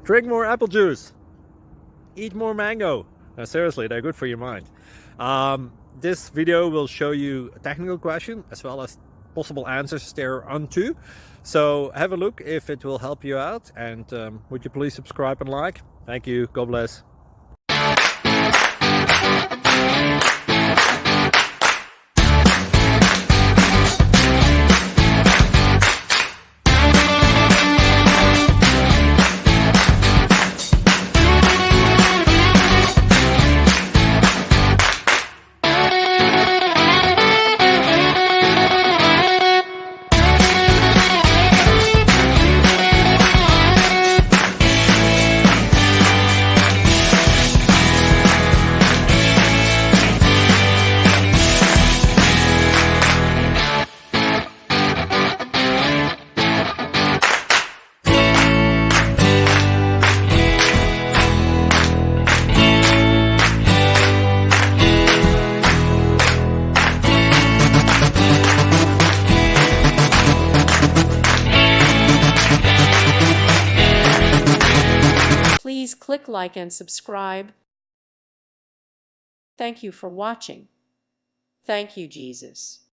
Drink more apple juice. Eat more mango. No, seriously, they're good for your mind. This video will show you a technical question as well as possible answers thereunto. So have a look if it will help you out, and would you please subscribe and like? Thank you. God bless. Please click like and subscribe. Thank you for watching. Thank you, Jesus.